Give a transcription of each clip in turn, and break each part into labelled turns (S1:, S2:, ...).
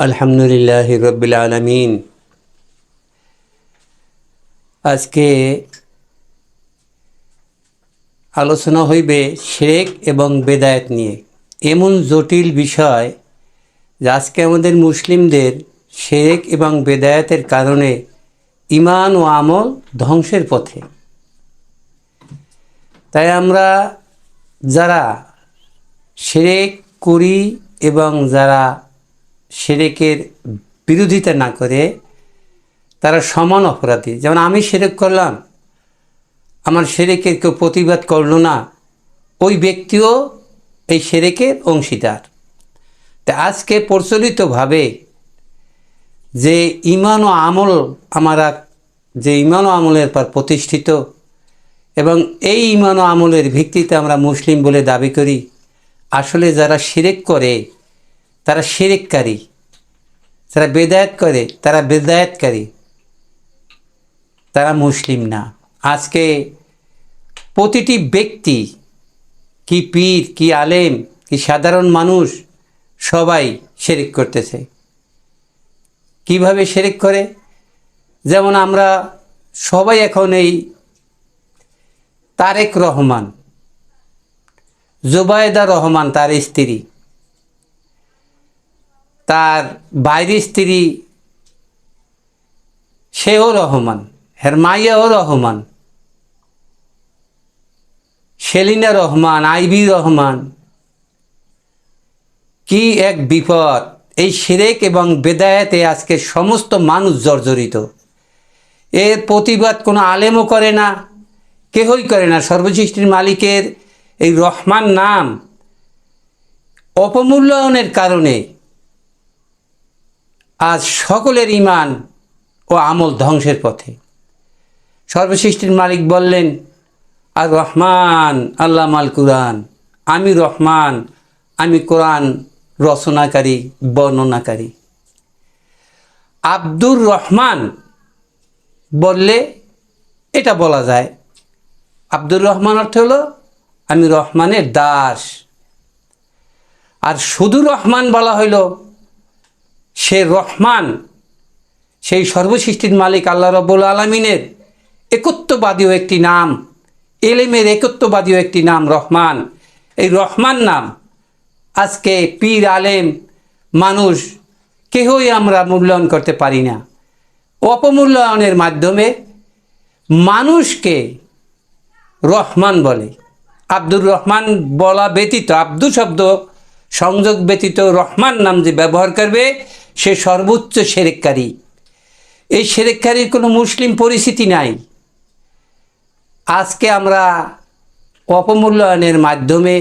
S1: আলহামদুলিল্লাহ রব্বিল আলামিন। আজকে আলোচনা হইবে শিরক এবং বেদায়েত নিয়ে। এমন জটিল বিষয় যে আজকে আমাদের মুসলিমদের শিরক এবং বেদায়েতের কারণে ঈমান ও আমল ধ্বংসের পথে। তাই আমরা যারা শিরক করি এবং যারা শিরকের বিরোধিতা না করে তারা সমান অপরাধী। যেমন আমি শিরক করলাম, আমার শিরকের কেউ প্রতিবাদ করলো না, ওই ব্যক্তিও এই শিরকের অংশীদার। তা আজকে প্রচলিতভাবে যে ঈমান ও আমল যে ঈমান ও আমলের পর প্রতিষ্ঠিত এবং এই ঈমান ও আমলের ভিত্তিতে আমরা মুসলিম বলে দাবি করি, আসলে যারা শিরক করে তারা শিরককারী, যারা বেদায়েত করে তারা বেদায়েতকারী, তারা মুসলিম না। আজকে প্রতিটি ব্যক্তি, কি পীর, কি আলেম, কি সাধারণ মানুষ, সবাই শিরক করতেছে। কিভাবে শিরক করে? যেমন আমরা সবাই এখন এই তারেক রহমান, জুবাইদা রহমান তার স্ত্রী, তার বাইরের স্ত্রী সেও রহমান, হেরমাইয়াও রহমান, সেলিনা রহমান, আইবি রহমান। কি এক বিপদ! এই শিরক এবং বেদায়েতে আজকে সমস্ত মানুষ জর্জরিত। এর প্রতিবাদ কোনো আলেমও করে না, কেহই করে না। সর্বসৃষ্টির মালিকের এই রহমান নাম অপমূল্যায়নের কারণে আজ সকলের ঈমান ও আমল ধ্বংসের পথে। সর্বসৃষ্টির মালিক বললেন, আর রহমান আল্লামাল কুরআন, আমি রহমান, আমি কোরআন রচনাকারী, বর্ণনাকারী। আব্দুর রহমান বললে এটা বলা যায়। আব্দুর রহমান অর্থ হলো আমি রহমানের দাস। আর শুধু রহমান বলা হইল, সে রহমান সেই সর্বসৃষ্টির মালিক আল্লাহ রাব্বুল আলামিনের একত্ববাদীও একটি নাম, এলেমের একত্ববাদীও একটি নাম রহমান। এই রহমান নাম আজকে পীর, আলেম, মানুষ কেহই আমরা মূল্যায়ন করতে পারি না। অপমূল্যায়নের মাধ্যমে মানুষকে রহমান বলে। আব্দুর রহমান বলা ব্যতীত, আব্দু শব্দ সংযোগ ব্যতীত রহমান নাম যে ব্যবহার করবে, সে সর্বোচ্চ শিরককারী। এই শিরককারীর কোনো মুসলিম পরিচিতি নাই। আজকে আমরা অপমূল্যায়নের মাধ্যমে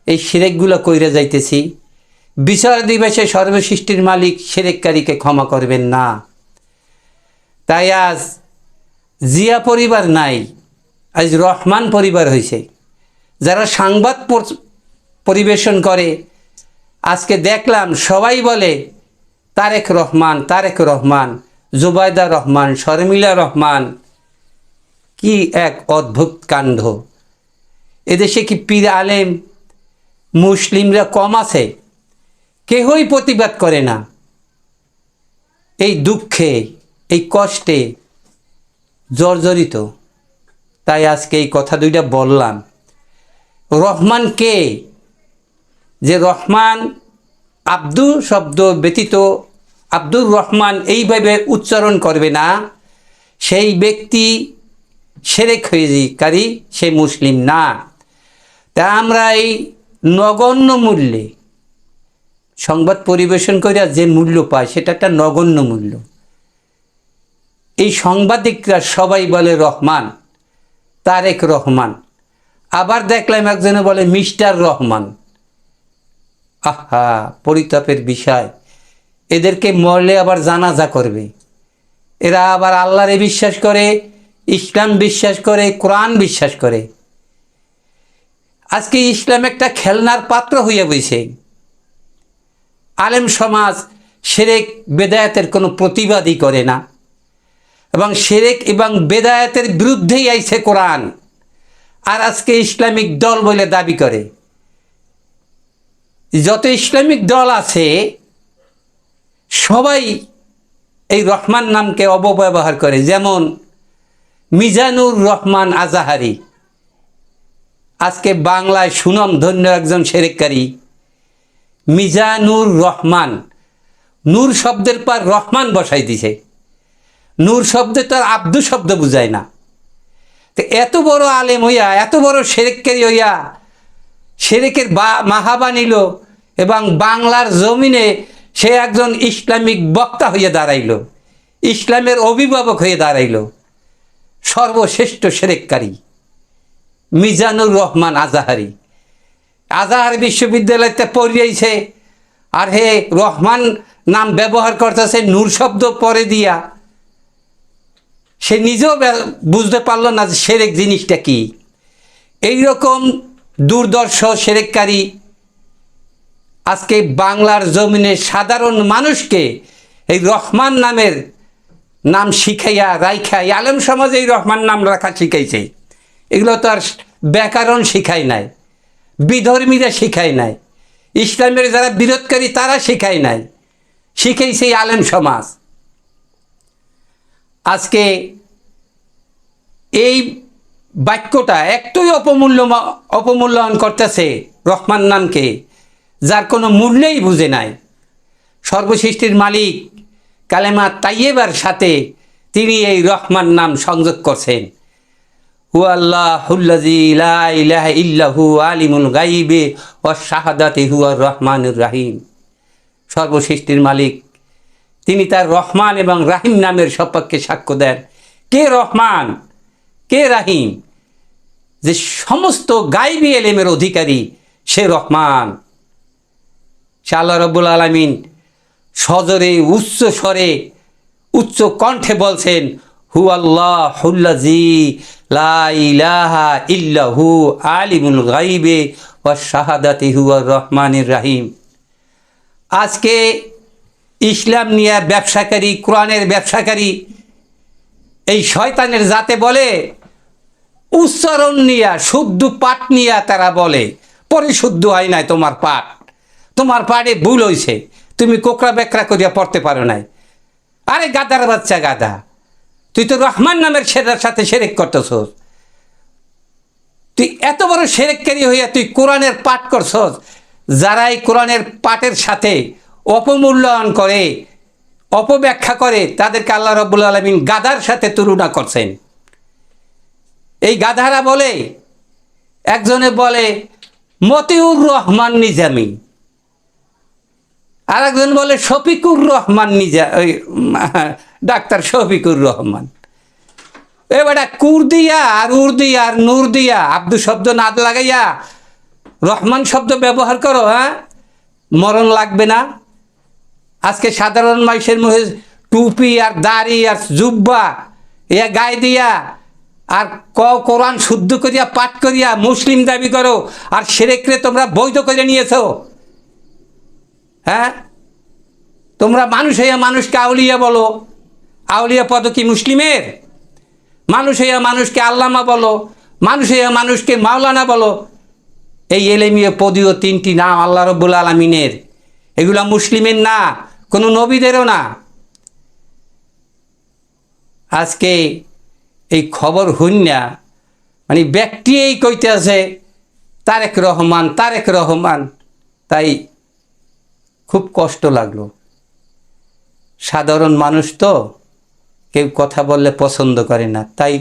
S1: এই শিরকগুলো কইরা যাইতেছি। বিচার দিবসে সর্বসৃষ্টির মালিক শিরককারীকে ক্ষমা করবেন না। তাই আজ জিয়া পরিবার নাই, আজ রহমান পরিবার হয়েছে। যারা সংবাদ পরিবেশন করে, আজকে দেখলাম সবাই বলে তারেক রহমান, তারেক রহমান, জুবাইদা রহমান, শর্মিলা রহমান। কি এক অদ্ভুত কাণ্ড! এদেশে কি পীর, আলেম, মুসলিমরা কম আছে? কেহই প্রতিবাদ করে না। এই দুঃখে, এই কষ্টে জর্জরিত। তাই আজকে এই কথা দুইটা বললাম। রহমান কে? যে রহমান আব্দু শব্দ ব্যতীত আব্দুর রহমান এইভাবে উচ্চারণ করবে না, সেই ব্যক্তি শিরককারী, সে মুসলিম না। তা আমরা এই নগণ্য মূল্যে সংবাদ পরিবেশন করে যে মূল্য পায়, সেটা একটা নগণ্য মূল্য। এই সাংবাদিকরা সবাই বলে রহমান, তারেক রহমান। আবার দেখলাম একজনে বলে মিস্টার রহমান। আহা, পরিতাপের বিষয়! এদেরকে মরলে আবার জানাজা করবে। এরা আবার আল্লাহরে বিশ্বাস করে, ইসলাম বিশ্বাস করে, কোরআন বিশ্বাস করে। আজকে ইসলাম একটা খেলনার পাত্র হইয়া বইছে। আলেম সমাজ শিরক বেদায়েতের কোনো প্রতিবাদই করে না, এবং শিরক এবং বেদায়েতের বিরুদ্ধেই আইছে কোরআন। আর আজকে ইসলামিক দল বলে দাবি করে। যত ইসলামিক দল আছে সবাই এই রহমান নামকে অপব্যবহার করে। যেমন মিজানুর রহমান আজাহারি, আজকে বাংলায় সুনামধন্য একজন সেরেককারী। মিজানুর রহমান, নূর শব্দের পর রহমান বসাই দিছে। নূর শব্দে তো আর আব্দু শব্দ বুঝায় না। তো এত বড় আলেম হইয়া, এত বড় সেরেককারী হইয়া সেরেকের মাহাবা নিল এবং বাংলার জমিনে সে একজন ইসলামিক বক্তা হয়ে দাঁড়াইল, ইসলামের অভিভাবক হয়ে দাঁড়াইল। সর্বশ্রেষ্ঠ সেরেককারী মিজানুর রহমান আজাহারি, আজাহার বিশ্ববিদ্যালয়তে পড়িয়েছে, আর হে রহমান নাম ব্যবহার করতেছে নূর শব্দ পরে দিয়া। সে নিজেও বুঝতে পারলো না যে সেরেক জিনিসটা কি। এইরকম দুর্দর্শ সেরেককারী আজকে বাংলার জমিনে সাধারণ মানুষকে এই রহমান নামের নাম শিখাইয়া রাইখা, আলেম সমাজে এই রহমান নাম রাখা শিখাইছে। এগুলো তো আর ব্যাকরণ শিখায় নাই, বিধর্মীরা শিখায় নাই, ইসলামের যারা বিরোধকারী তারা শিখায় নাই, শিখাইছে এই আলেম সমাজ। আজকে এই বাক্যটা একটুই অপমূল্যায়ন করতেছে রহমান নামকে, যার কোনো মূল্যই বুঝে নাই। সর্বসৃষ্টির মালিক কালেমা তাইয়েবার সাথে তিনি এই রহমান নাম সংযোগ করছেন। হু আল্লাহুল্লাযী লা ইলাহা ইল্লাহু আলিমুল গায়বি ওয়াস শাহাদাতি হুয়ার রহমানুর রাহিম। সর্বসৃষ্টির মালিক তিনি তার রহমান এবং রাহিম নামের সপক্ষে সাক্ষ্য দেন। কে রহমান, কে রাহিম? যে সমস্ত গায়বী এলেমের অধিকারী সে রহমান। সে আল্লাহ রাব্বুল আলামিন সজরে, উচ্চ স্বরে, উচ্চ কণ্ঠে বলছেন, হু আল্লাহুল্লাযী লা ইলাহা ইল্লাহু আলিমুল গায়বি ওয়াস শাহাদাতি হুয়ার রহমানির রাহিম। আজকে ইসলাম নিয়ে ব্যবসাকারী, কোরআনের ব্যবসাকারী এই শয়তানের জাতে বলে উচ্চারণ নিয়া, শুদ্ধ পাঠ নিয়া তারা বলে পরিশুদ্ধ হয় নাই তোমার পাঠ, তোমার পাঠে ভুল হয়েছে, তুমি কোকড়া বেকড়া করিয়া পড়তে পারো নাই। আরে গাদার বাচ্চা গাদা, তুই তো রহমান নামের সেরার সাথে সেরেক করতেছস। তুই এত বড় সেরেককারী হইয়া তুই কোরআনের পাঠ করছস। যারা এই কোরআনের পাঠের সাথে অপমূল্যায়ন করে, অপব্যাখ্যা করে, তাদেরকে আল্লাহ রাব্বুল আলামিন গাধার সাথে তুলনা করছেন। এই গাধারা বলে, একজনে বলে মতিউর রহমান নিজামী, আর একজন বলে শফিকুর রহমান ডাক্তার শফিকুর রহমান। এবারে কুর দিয়া আর উর দিয়া আর নূর দিয়া আব্দু শব্দ না লাগাইয়া রহমান শব্দ ব্যবহার করো। হ্যাঁ, মরণ লাগবে না? আজকে সাধারণ মানুষের মুখে টুপি আর দাড়ি আর জুব্বা ইয়া গায়ে দিয়া আর কোরআন শুদ্ধ করিয়া পাঠ করিয়া মুসলিম দাবি করো, আর সেরেকরে তোমরা বৈধ করে নিয়েছো। হ্যাঁ, তোমরা মানুষ হইয়া মানুষকে আউলিয়া বলো। আউলিয়া পদ কি মুসলিমের? মানুষ হইয়া মানুষকে আল্লামা বলো, মানুষ হইয়া মানুষকে মাওলানা বলো। এই এলেমীয় পদীয় তিনটি নাম আল্লাহ রাব্বুল আলামিনের, এগুলা মুসলিমের না, কোনো নবীদেরও না। আজকে এই খবর হইনা মানে ব্যক্তি এই কইতে আছে তারেক রহমান, তারেক রহমান, তাই খুব কষ্ট লাগলো। সাধারণ মানুষ তো কেউ কথা বললে পছন্দ করে না, তাই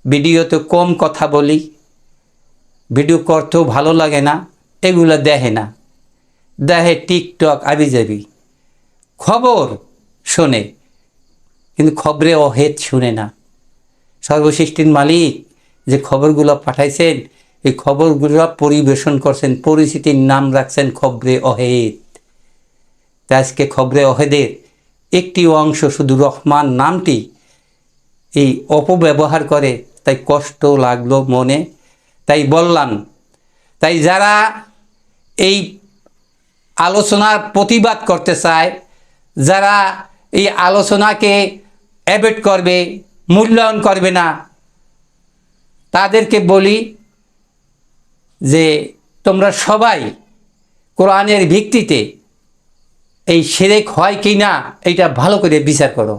S1: ভিডিওতে কম কথা বলি, ভিডিও করতেও ভালো লাগে না, এগুলো দেখে না, দেখে টিকটক আবিজাবি, খবর শোনে কিন্তু খবরে অহেদ শুনে না। সর্বসৃষ্টির মালিক যে খবরগুলো পাঠাইছেন, এই খবরগুলো পরিবেশন করছেন, পরিচিতির নাম রাখছেন খবরে অহেদ। তাই আজকে খবরে অহেদের একটি অংশ শুধু রহমান নামটি এই অপব্যবহার করে, তাই কষ্ট লাগলো মনে, তাই বললাম। তাই যারা এই আলোচনার প্রতিবাদ করতে চায়, যারা এই আলোচনাকে অ্যাভয়েড করবে, মূল্যায়ন করবে না, তাদেরকে বলি যে তোমরা সবাই কোরআনের ভিত্তিতে এই শিরক হয় কি না এটা ভালো করে বিচার করো,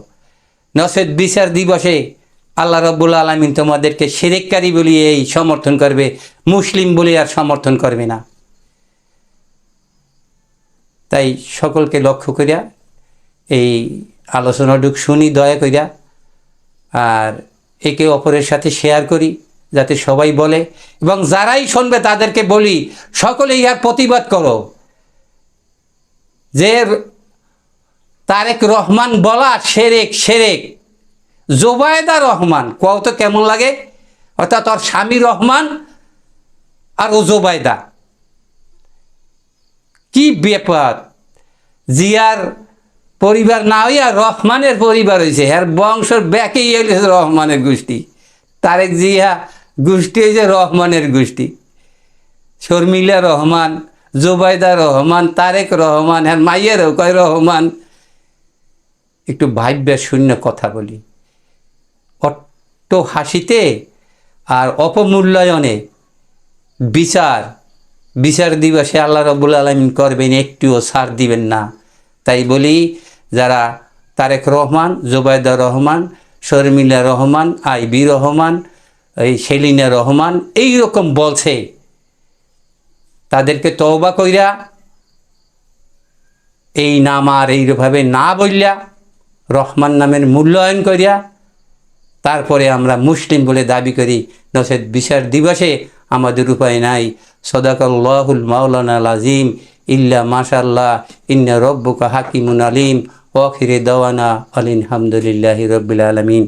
S1: নচেৎ বিচার দিবসে আল্লাহ রাব্বুল আলামিন তোমাদেরকে শিরককারী বলি এই সমর্থন করবে, মুসলিম বলে আর সমর্থন করবে না। তাই সকলকে লক্ষ্য করিয়া এই আলোচনাটুক শুনি দয়া করিয়া, আর একে অপরের সাথে শেয়ার করি যাতে সবাই বলে, এবং যারাই শুনবে তাদেরকে বলি সকলে ইহার প্রতিবাদ করো যে তারেক রহমান বলা সেরেক। জোবায়দা রহমান কত কেমন লাগে, অর্থাৎ ওর স্বামী রহমান আর ও জোবায়দা, কি ব্যাপার। জিয়ার পরিবার না হইয়া রহমানের পরিবার হয়েছে, আর বংশের ব্যাকেই হয়েছে রহমানের গোষ্ঠী। তারেক জিয়া গোষ্ঠী হয়েছে রহমানের গোষ্ঠী। শর্মিলা রহমান, জোবায়দা রহমান, তারেক রহমান, আর মাইয়েরও কয় রহমান। একটু ভাববে শূন্য কথা বলি, অট্ট হাসিতে আর অপমূল্যায়নে বিচার দিবসে আল্লাহ রাব্বুল আলামিন করবেন, একটুও ছাড় দিবেন না। তাই বলি, যারা তারেক রহমান, জোবায়দা রহমান, শর্মিলা রহমান, আইবি রহমান, এই সেলিনা রহমান এই রকম বলছে, তাদেরকে তওবা কইরা এই নাম আর এইভাবে না বললা, রহমান নামের মূল্যায়ন করিয়া তারপরে আমরা মুসলিম বলে দাবি করি, নচেৎ বিচার দিবসে আমাদের উপায় নাই। সদাকাল্লাহুল মাওলানাল আজিম। ইল্লা মাশাআল্লাহ, ইন্না রব্বুকা হাকিমুন আলিম। ওয়া আখিরি দাওয়ানা আলহামদুলিল্লাহি রাব্বিল আলামিন।